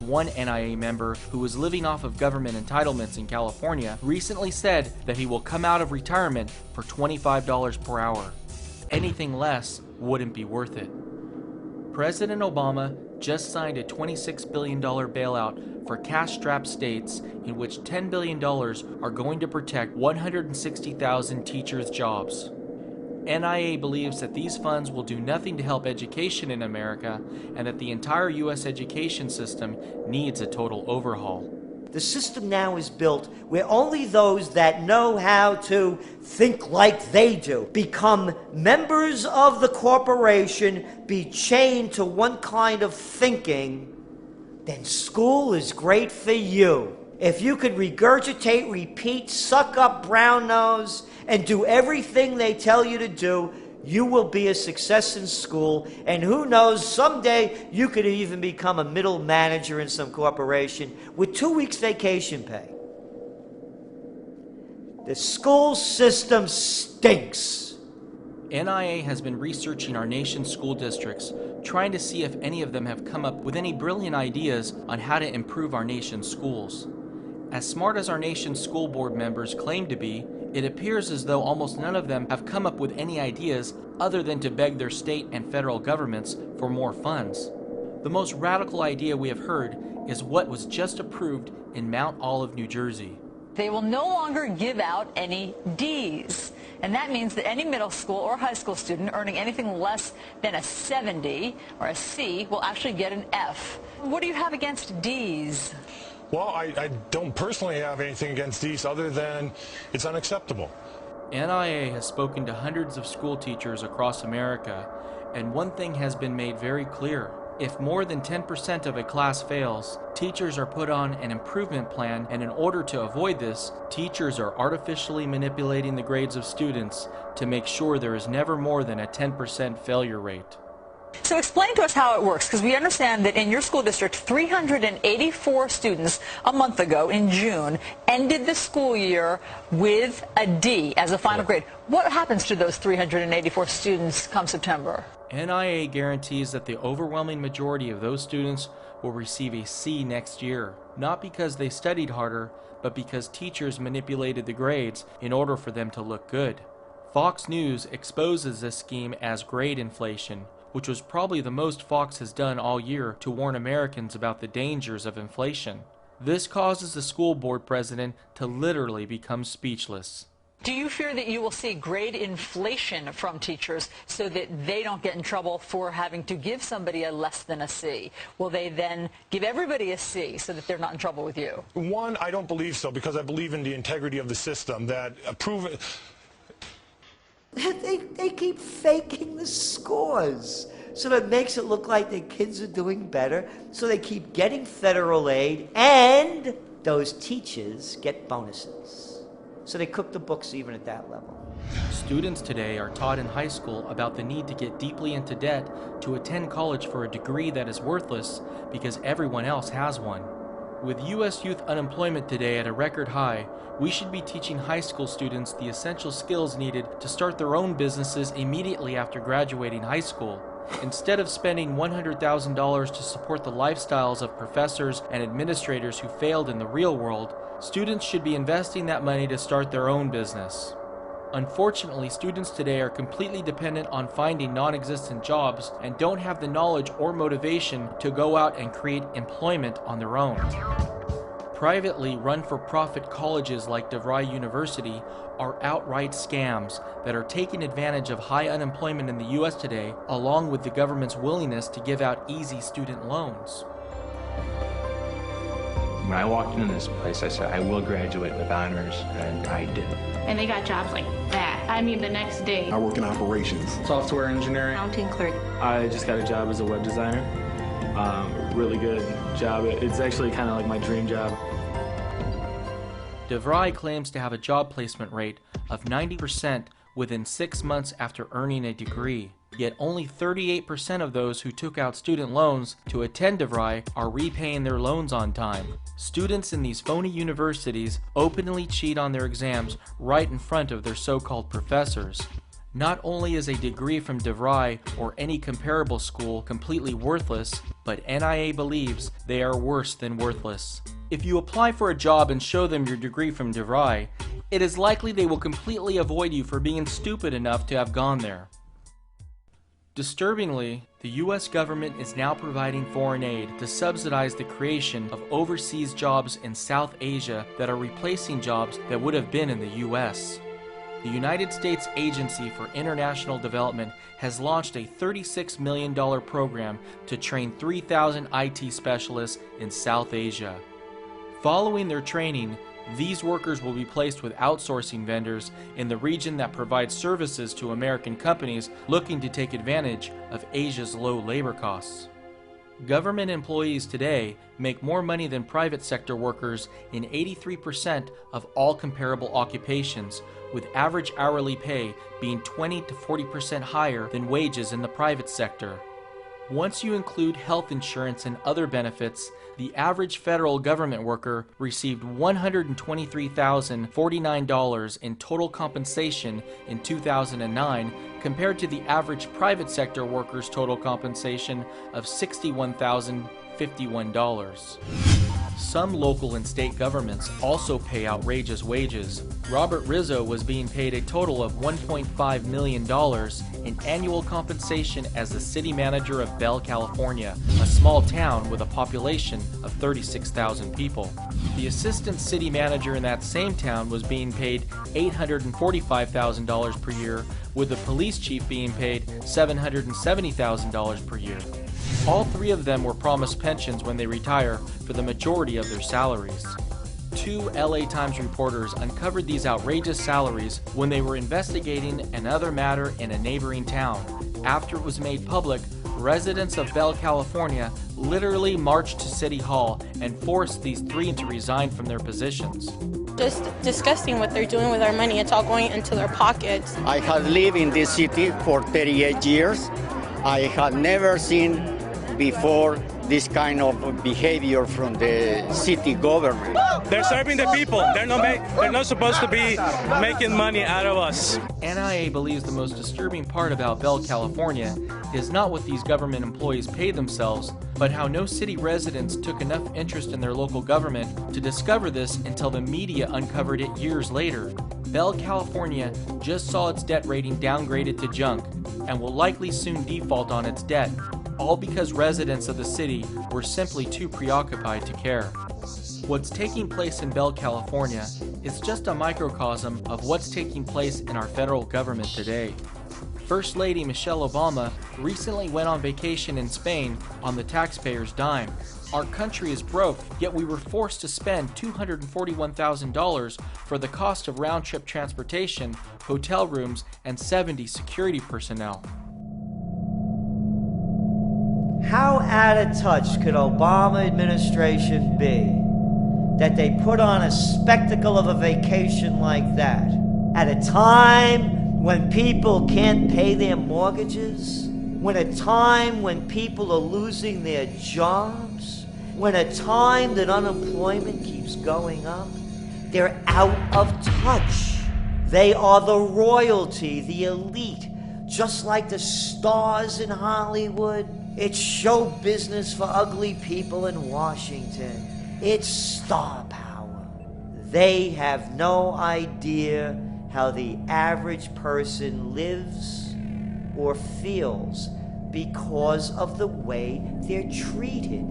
One NIA member who was living off of government entitlements in California recently said that he will come out of retirement for $25 per hour. Anything less wouldn't be worth it. President Obama just signed a $26 billion bailout for cash-strapped states in which $10 billion are going to protect 160,000 teachers' jobs. NIA believes that these funds will do nothing to help education in America and that the entire U.S. education system needs a total overhaul. The system now is built where only those that know how to think like they do become members of the corporation, be chained to one kind of thinking. Then school is great for you. If you could regurgitate, repeat, suck up brown nose, and do everything they tell you to do, you will be a success in school, and who knows, someday you could even become a middle manager in some corporation with 2 weeks vacation pay. The school system stinks. NIA has been researching our nation's school districts, trying to see if any of them have come up with any brilliant ideas on how to improve our nation's schools. As smart as our nation's school board members claim to be, it appears as though almost none of them have come up with any ideas other than to beg their state and federal governments for more funds. The most radical idea we have heard is what was just approved in Mount Olive, New Jersey. They will no longer give out any D's. And that means that any middle school or high school student earning anything less than a 70 or a C will actually get an F. What do you have against D's? Well, I don't personally have anything against these other than it's unacceptable. NIA has spoken to hundreds of school teachers across America, and one thing has been made very clear. If more than 10% of a class fails, teachers are put on an improvement plan, and in order to avoid this, teachers are artificially manipulating the grades of students to make sure there is never more than a 10% failure rate. So explain to us how it works, because we understand that in your school district, 384 students a month ago in June ended the school year with a D as a final grade. What happens to those 384 students come September? NIA guarantees that the overwhelming majority of those students will receive a C next year, not because they studied harder, but because teachers manipulated the grades in order for them to look good. Fox News exposes this scheme as grade inflation, which was probably the most Fox has done all year to warn Americans about the dangers of inflation. This causes the school board president to literally become speechless. Do you fear that you will see grade inflation from teachers so that they don't get in trouble for having to give somebody a less than a C? Will they then give everybody a C so that they're not in trouble with you? One, I don't believe so, because I believe in the integrity of the system, that They keep faking the scores so that it makes it look like their kids are doing better, so they keep getting federal aid, and those teachers get bonuses. So they cook the books even at that level. Students today are taught in high school about the need to get deeply into debt to attend college for a degree that is worthless because everyone else has one. With U.S. youth unemployment today at a record high, we should be teaching high school students the essential skills needed to start their own businesses immediately after graduating high school. Instead of spending $100,000 to support the lifestyles of professors and administrators who failed in the real world, students should be investing that money to start their own business. Unfortunately, students today are completely dependent on finding non-existent jobs and don't have the knowledge or motivation to go out and create employment on their own. Privately run-for-profit colleges like DeVry University are outright scams that are taking advantage of high unemployment in the U.S. today, along with the government's willingness to give out easy student loans. When I walked into this place, I said, I will graduate with honors, and I did. And they got jobs like that. I mean, the next day. I work in operations. Software engineering. Accounting clerk. I just got a job as a web designer. Really good job. It's actually kind of like my dream job. DeVry claims to have a job placement rate of 90% within 6 months after earning a degree. Yet only 38% of those who took out student loans to attend DeVry are repaying their loans on time. Students in these phony universities openly cheat on their exams right in front of their so-called professors. Not only is a degree from DeVry or any comparable school completely worthless, but NIA believes they are worse than worthless. If you apply for a job and show them your degree from DeVry, it is likely they will completely avoid you for being stupid enough to have gone there. Disturbingly, the US government is now providing foreign aid to subsidize the creation of overseas jobs in South Asia that are replacing jobs that would have been in the US. The United States Agency for International Development has launched a $36 million program to train 3,000 IT specialists in South Asia. Following their training, these workers will be placed with outsourcing vendors in the region that provides services to American companies looking to take advantage of Asia's low labor costs. Government employees today make more money than private sector workers in 83% of all comparable occupations, with average hourly pay being 20 to 40% higher than wages in the private sector. Once you include health insurance and other benefits, the average federal government worker received $123,049 in total compensation in 2009 compared to the average private sector worker's total compensation of $61,051. Some local and state governments also pay outrageous wages. Robert Rizzo was being paid a total of $1.5 million in annual compensation as the city manager of Bell, California, a small town with a population of 36,000 people. The assistant city manager in that same town was being paid $845,000 per year, with the police chief being paid $770,000 per year. All three of them were promised pensions when they retire for the majority of their salaries. Two LA Times reporters uncovered these outrageous salaries when they were investigating another matter in a neighboring town. After it was made public, residents of Bell, California literally marched to City Hall and forced these three to resign from their positions. Just disgusting what they're doing with our money. It's all going into their pockets. I have lived in this city for 38 years. I have never seen before this kind of behavior from the city government. They're serving the people. They're not supposed to be making money out of us. NIA believes the most disturbing part about Bell, California is not what these government employees pay themselves, but how no city residents took enough interest in their local government to discover this until the media uncovered it years later. Bell, California just saw its debt rating downgraded to junk and will likely soon default on its debt, all because residents of the city were simply too preoccupied to care. What's taking place in Bell, California is just a microcosm of what's taking place in our federal government today. First Lady Michelle Obama recently went on vacation in Spain on the taxpayers' dime. Our country is broke, yet we were forced to spend $241,000 for the cost of round-trip transportation, hotel rooms, and 70 security personnel. How out of touch could Obama administration be that they put on a spectacle of a vacation like that at a time when people can't pay their mortgages, when a time when people are losing their jobs, when a time that unemployment keeps going up? They're out of touch. They are the royalty, the elite, just like the stars in Hollywood. It's show business for ugly people in Washington. It's star power. They have no idea how the average person lives or feels because of the way they're treated.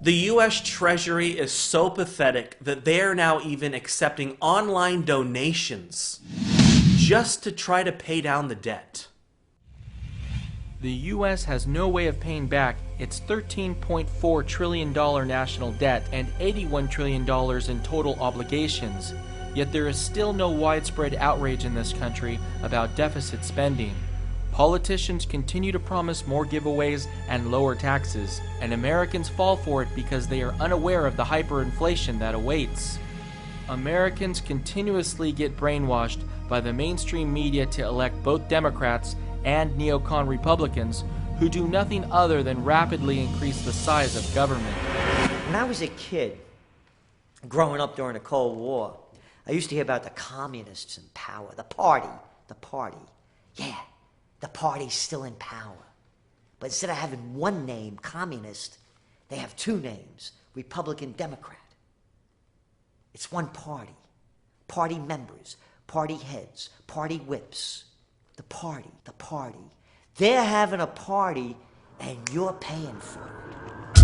The U.S. Treasury is so pathetic that they are now even accepting online donations just to try to pay down the debt. The U.S. has no way of paying back its $13.4 trillion national debt and $81 trillion in total obligations, yet there is still no widespread outrage in this country about deficit spending. Politicians continue to promise more giveaways and lower taxes, and Americans fall for it because they are unaware of the hyperinflation that awaits. Americans continuously get brainwashed by the mainstream media to elect both Democrats and neocon Republicans who do nothing other than rapidly increase the size of government. When I was a kid, growing up during the Cold War, I used to hear about the communists in power, the party. Yeah, the party's still in power. But instead of having one name, communist, they have two names, Republican, Democrat. It's one party. Party members, party heads, party whips. The party. They're having a party and you're paying for it.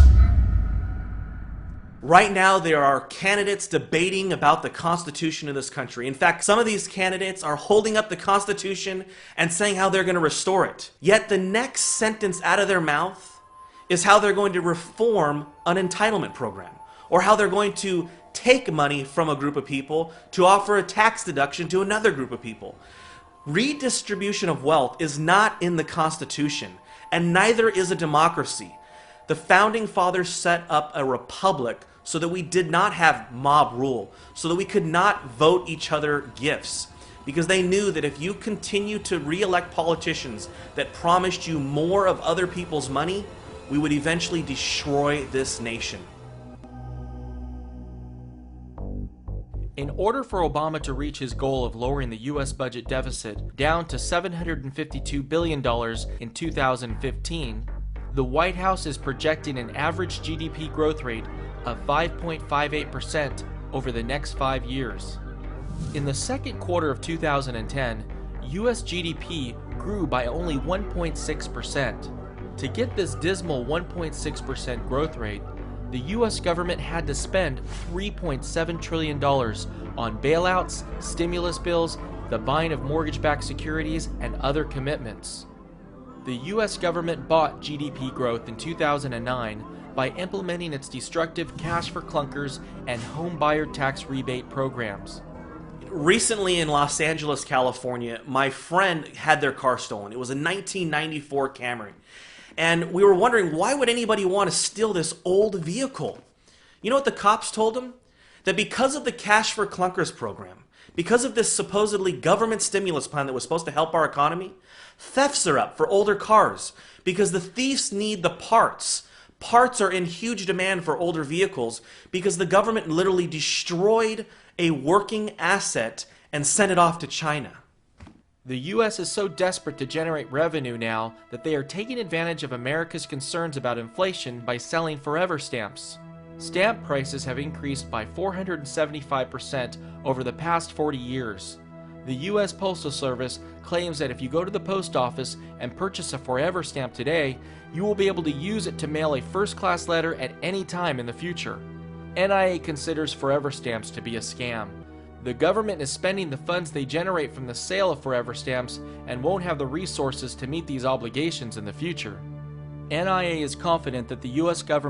Right now, there are candidates debating about the Constitution of this country. In fact, some of these candidates are holding up the Constitution and saying how they're going to restore it. Yet the next sentence out of their mouth is how they're going to reform an entitlement program, or how they're going to take money from a group of people to offer a tax deduction to another group of people. Redistribution of wealth is not in the Constitution, and neither is a democracy. The Founding Fathers set up a republic so that we did not have mob rule, so that we could not vote each other gifts, because they knew that if you continue to re-elect politicians that promised you more of other people's money, we would eventually destroy this nation. In order for Obama to reach his goal of lowering the U.S. budget deficit down to $752 billion in 2015, the White House is projecting an average GDP growth rate of 5.58% over the next 5 years. In the second quarter of 2010, U.S. GDP grew by only 1.6%. To get this dismal 1.6% growth rate, the U.S. government had to spend $3.7 trillion on bailouts, stimulus bills, the buying of mortgage-backed securities, and other commitments. The U.S. government bought GDP growth in 2009 by implementing its destructive cash for clunkers and home buyer tax rebate programs. Recently in Los Angeles, California, my friend had their car stolen. It was a 1994 Camry. And we were wondering, why would anybody want to steal this old vehicle? You know what the cops told him? That because of the Cash for Clunkers program, because of this supposedly government stimulus plan that was supposed to help our economy, thefts are up for older cars because the thieves need the parts. Parts are in huge demand for older vehicles because the government literally destroyed a working asset and sent it off to China. The U.S. is so desperate to generate revenue now that they are taking advantage of America's concerns about inflation by selling forever stamps. Stamp prices have increased by 475% over the past 40 years. The U.S. Postal Service claims that if you go to the post office and purchase a forever stamp today, you will be able to use it to mail a first-class letter at any time in the future. NIA considers forever stamps to be a scam. The government is spending the funds they generate from the sale of forever stamps and won't have the resources to meet these obligations in the future. NIA is confident that the U.S. government